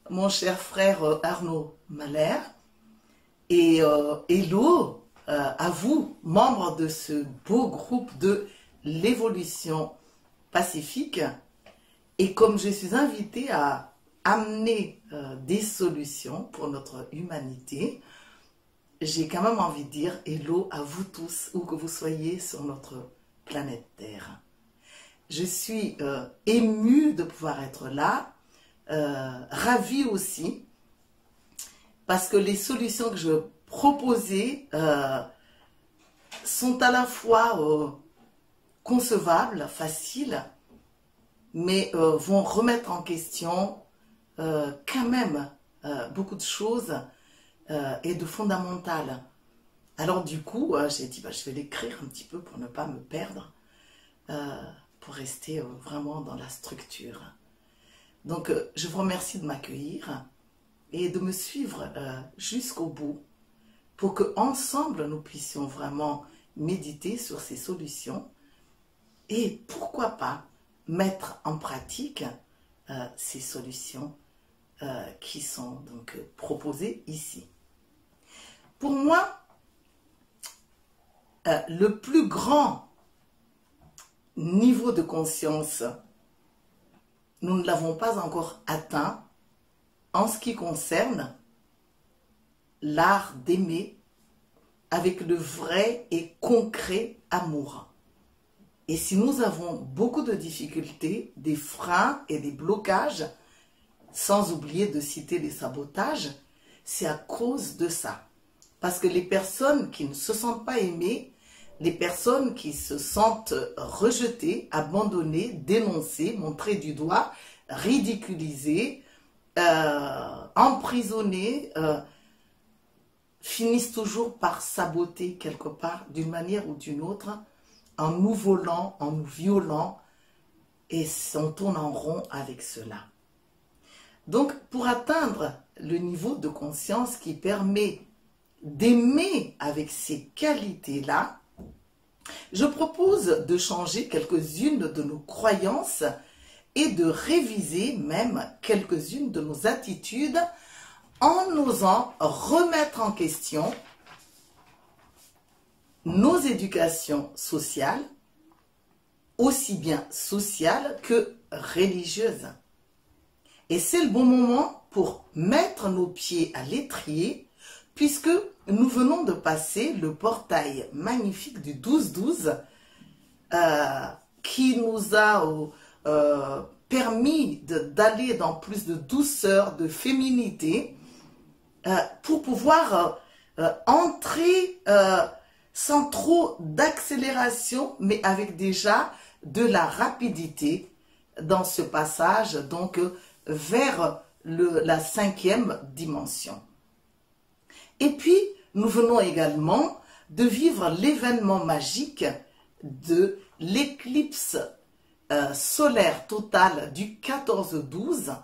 mon cher frère Arnaud Mahler. Et hello à vous, membres de ce beau groupe de l'évolution pacifique. Et comme je suis invitée à amener des solutions pour notre humanité, j'ai quand même envie de dire hello à vous tous, où que vous soyez sur notre planète Terre. Je suis émue de pouvoir être là, ravie aussi, parce que les solutions que je proposais sont à la fois concevables, faciles, mais vont remettre en question quand même beaucoup de choses et de fondamentales. Alors du coup, j'ai dit, je vais l'écrire un petit peu pour ne pas me perdre, pour rester vraiment dans la structure. Donc, je vous remercie de m'accueillir et de me suivre jusqu'au bout pour qu'ensemble, nous puissions vraiment méditer sur ces solutions et pourquoi pas mettre en pratique ces solutions qui sont donc proposées ici. Pour moi, le plus grand niveau de conscience, nous ne l'avons pas encore atteint en ce qui concerne l'art d'aimer avec le vrai et concret amour. Et si nous avons beaucoup de difficultés, des freins et des blocages, sans oublier de citer les sabotages, c'est à cause de ça. Parce que les personnes qui ne se sentent pas aimées, les personnes qui se sentent rejetées, abandonnées, dénoncées, montrées du doigt, ridiculisées, emprisonnées, finissent toujours par saboter quelque part, d'une manière ou d'une autre, en nous volant, en nous violant, et on tourne en rond avec cela. Donc, pour atteindre le niveau de conscience qui permet d'aimer avec ces qualités-là, je propose de changer quelques-unes de nos croyances et de réviser même quelques-unes de nos attitudes en osant remettre en question nos éducations sociales, aussi bien sociales que religieuses. Et c'est le bon moment pour mettre nos pieds à l'étrier, puisque nous venons de passer le portail magnifique du 12-12 qui nous a permis d'aller dans plus de douceur, de féminité, pour pouvoir entrer sans trop d'accélération, mais avec déjà de la rapidité dans ce passage, donc vers la 5e dimension. Et puis, nous venons également de vivre l'événement magique de l'éclipse solaire totale du 14-12.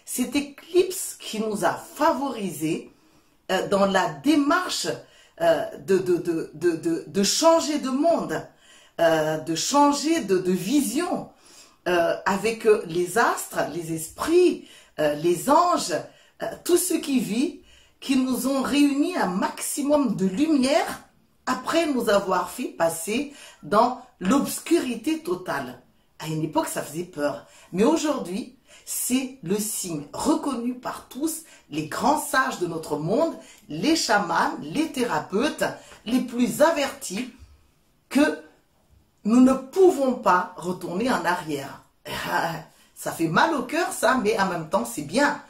Cette éclipse qui nous a favorisés dans la démarche de changer de monde, de changer de vision avec les astres, les esprits, les anges, tout ce qui vit, qui nous ont réunis un maximum de lumière après nous avoir fait passer dans l'obscurité totale. À une époque, ça faisait peur. Mais aujourd'hui, c'est le signe reconnu par tous, les grands sages de notre monde, les chamans, les thérapeutes, les plus avertis, que nous ne pouvons pas retourner en arrière. Ça fait mal au cœur, ça, mais en même temps, c'est bien.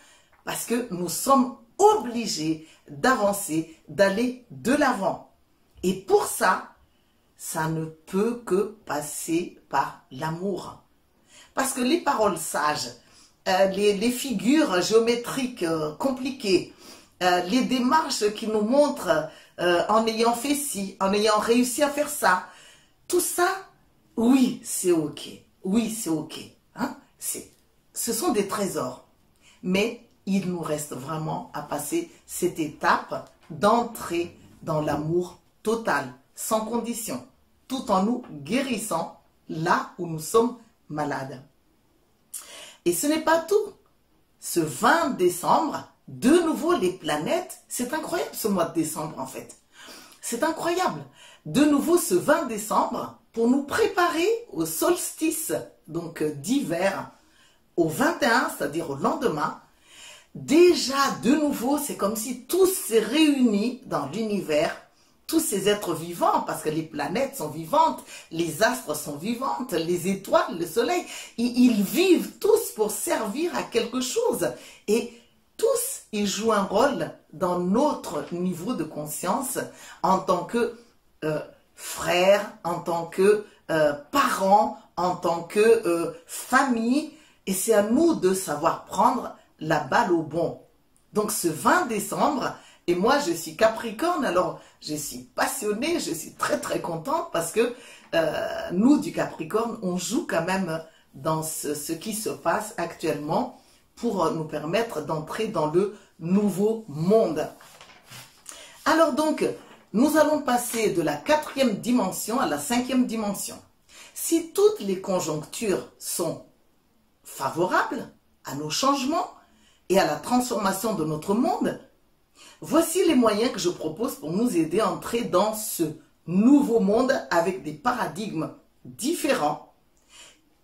Parce que nous sommes obligés d'avancer, d'aller de l'avant. Et pour ça, ça ne peut que passer par l'amour. Parce que les paroles sages, les figures géométriques compliquées, les démarches qui nous montrent en ayant fait ci, en ayant réussi à faire ça, tout ça, oui, c'est ok. Oui, c'est ok. Hein? Ce sont des trésors. Mais il nous reste vraiment à passer cette étape d'entrer dans l'amour total, sans condition, tout en nous guérissant là où nous sommes malades. Et ce n'est pas tout. ce 20 décembre, de nouveau les planètes, c'est incroyable ce mois de décembre en fait. C'est incroyable. De nouveau ce 20 décembre, pour nous préparer au solstice donc d'hiver, au 21, c'est-à-dire au lendemain, déjà de nouveau, c'est comme si tout s'est réuni dans l'univers, tous ces êtres vivants, parce que les planètes sont vivantes, les astres sont vivantes, les étoiles, le soleil, ils vivent tous pour servir à quelque chose. Et tous, ils jouent un rôle dans notre niveau de conscience en tant que frères, en tant que parents, en tant que famille. Et c'est à nous de savoir prendre la balle au bon. Donc ce 20 décembre, et moi je suis Capricorne, alors je suis passionnée, je suis très très contente parce que nous du Capricorne, on joue quand même dans ce qui se passe actuellement pour nous permettre d'entrer dans le nouveau monde. Alors donc, nous allons passer de la 4e dimension à la 5e dimension. Si toutes les conjonctures sont favorables à nos changements et à la transformation de notre monde, voici les moyens que je propose pour nous aider à entrer dans ce nouveau monde avec des paradigmes différents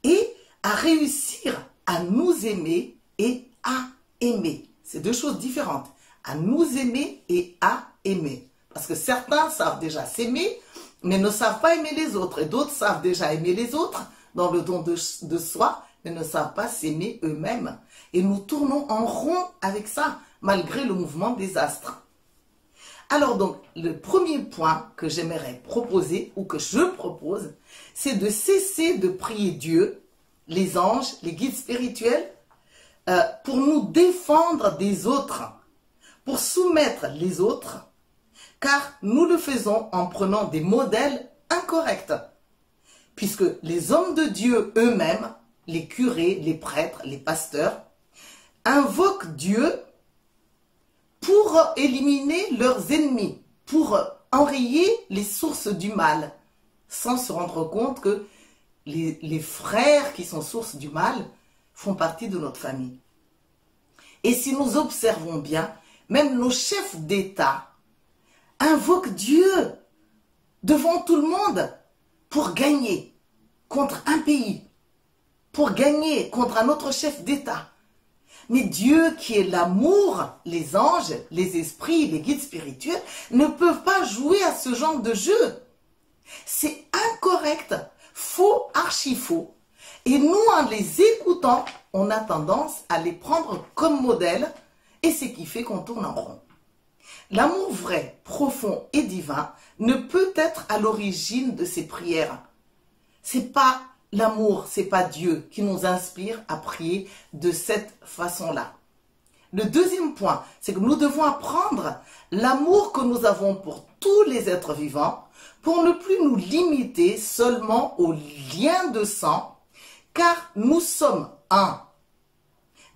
et à réussir à nous aimer et à aimer. C'est deux choses différentes. À nous aimer et à aimer. Parce que certains savent déjà s'aimer, mais ne savent pas aimer les autres. Et d'autres savent déjà aimer les autres dans le don de soi, mais ne savent pas s'aimer eux-mêmes. Et nous tournons en rond avec ça, malgré le mouvement des astres. Alors donc, le premier point que j'aimerais proposer, ou que je propose, c'est de cesser de prier Dieu, les anges, les guides spirituels, pour nous défendre des autres, pour soumettre les autres, car nous le faisons en prenant des modèles incorrects, puisque les hommes de Dieu eux-mêmes, les curés, les prêtres, les pasteurs, invoquent Dieu pour éliminer leurs ennemis, pour enrayer les sources du mal, sans se rendre compte que les frères qui sont sources du mal font partie de notre famille. Et si nous observons bien, même nos chefs d'État invoquent Dieu devant tout le monde pour gagner contre un pays, pour gagner contre un autre chef d'État. Mais Dieu qui est l'amour, les anges, les esprits, les guides spirituels ne peuvent pas jouer à ce genre de jeu. C'est incorrect, faux, archi faux. Et nous, en les écoutant, on a tendance à les prendre comme modèle et c'est ce qui fait qu'on tourne en rond. L'amour vrai, profond et divin ne peut être à l'origine de ces prières. C'est pas l'amour, c'est pas Dieu qui nous inspire à prier de cette façon-là. Le deuxième point, c'est que nous devons apprendre l'amour que nous avons pour tous les êtres vivants pour ne plus nous limiter seulement aux liens de sang, car nous sommes un.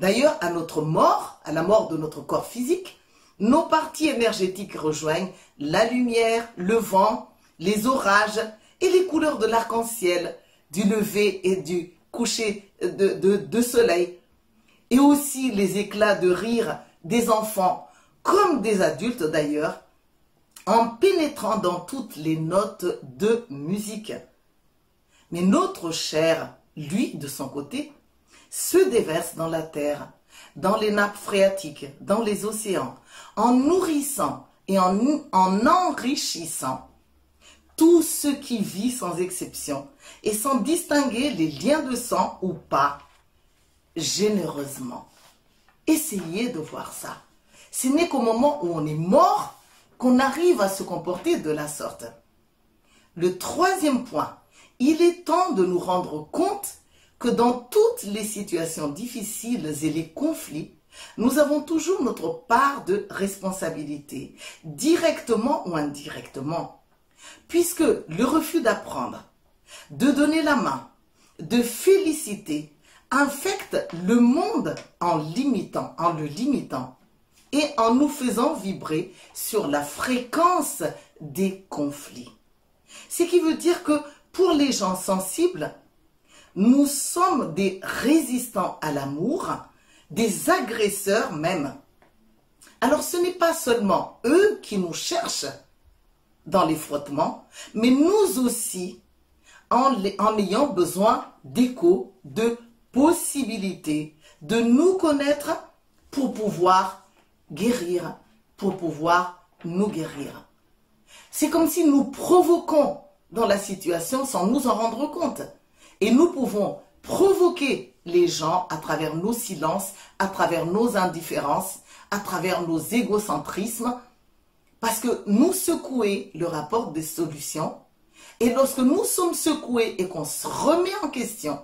D'ailleurs, à notre mort, à la mort de notre corps physique, nos parties énergétiques rejoignent la lumière, le vent, les orages et les couleurs de l'arc-en-ciel, du lever et du coucher de soleil, et aussi les éclats de rire des enfants, comme des adultes d'ailleurs, en pénétrant dans toutes les notes de musique. Mais notre chair, lui, de son côté, se déverse dans la terre, dans les nappes phréatiques, dans les océans, en nourrissant et en enrichissant tout ce qui vit sans exception et sans distinguer les liens de sang ou pas, généreusement. Essayez de voir ça. Ce n'est qu'au moment où on est mort qu'on arrive à se comporter de la sorte. Le troisième point, il est temps de nous rendre compte que dans toutes les situations difficiles et les conflits, nous avons toujours notre part de responsabilité, directement ou indirectement. Puisque le refus d'apprendre, de donner la main, de féliciter, infecte le monde en le limitant et en nous faisant vibrer sur la fréquence des conflits. Ce qui veut dire que pour les gens sensibles, nous sommes des résistants à l'amour, des agresseurs même. Alors ce n'est pas seulement eux qui nous cherchent dans les frottements, mais nous aussi, en ayant besoin d'écho, de possibilités, de nous connaître pour pouvoir guérir, pour pouvoir nous guérir. C'est comme si nous provoquons dans la situation sans nous en rendre compte. Et nous pouvons provoquer les gens à travers nos silences, à travers nos indifférences, à travers nos égocentrismes, parce que nous secouer leur apporte des solutions. Et lorsque nous sommes secoués et qu'on se remet en question,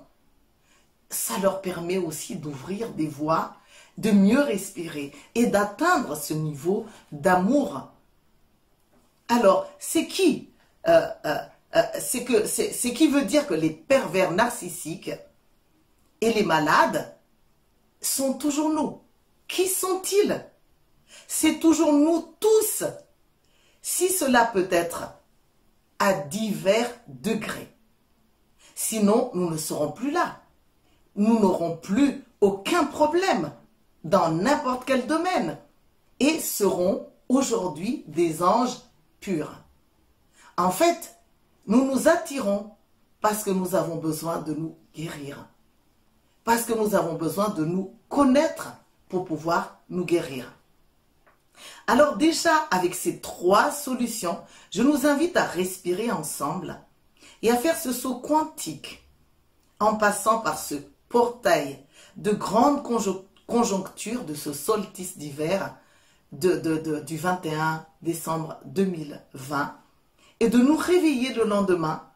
ça leur permet aussi d'ouvrir des voies, de mieux respirer et d'atteindre ce niveau d'amour. Alors, c'est qui veut dire que les pervers narcissiques et les malades sont toujours nous. Qui sont-ils? C'est toujours nous tous. Si cela peut être à divers degrés. Sinon, nous ne serons plus là. Nous n'aurons plus aucun problème dans n'importe quel domaine et serons aujourd'hui des anges purs. En fait, nous nous attirons parce que nous avons besoin de nous guérir. Parce que nous avons besoin de nous connaître pour pouvoir nous guérir. Alors déjà, avec ces 3 solutions, je nous invite à respirer ensemble et à faire ce saut quantique en passant par ce portail de grande conjoncture de ce solstice d'hiver du 21 décembre 2020 et de nous réveiller le lendemain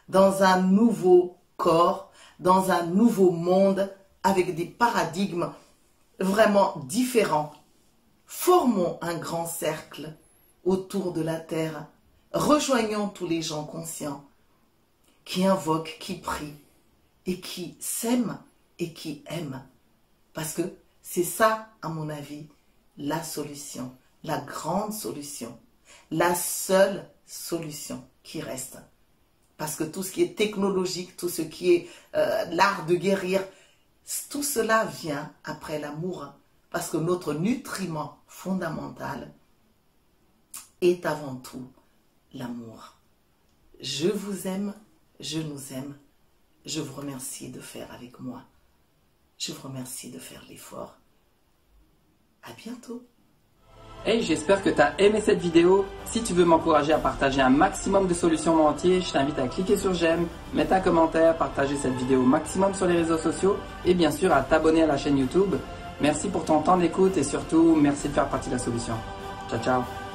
dans un nouveau corps, dans un nouveau monde avec des paradigmes vraiment différents. Formons un grand cercle autour de la terre, rejoignons tous les gens conscients qui invoquent, qui prient et qui s'aiment et qui aiment. Parce que c'est ça, à mon avis, la solution, la grande solution, la seule solution qui reste. Parce que tout ce qui est technologique, tout ce qui est l'art de guérir, tout cela vient après l'amour. Parce que notre nutriment fondamental est avant tout l'amour. Je vous aime, je nous aime. Je vous remercie de faire avec moi. Je vous remercie de faire l'effort. À bientôt. Hey, j'espère que tu as aimé cette vidéo. Si tu veux m'encourager à partager un maximum de solutions monde entier, je t'invite à cliquer sur j'aime, mettre un commentaire, partager cette vidéo au maximum sur les réseaux sociaux et bien sûr à t'abonner à la chaîne YouTube. Merci pour ton temps d'écoute et surtout, merci de faire partie de la solution. Ciao, ciao.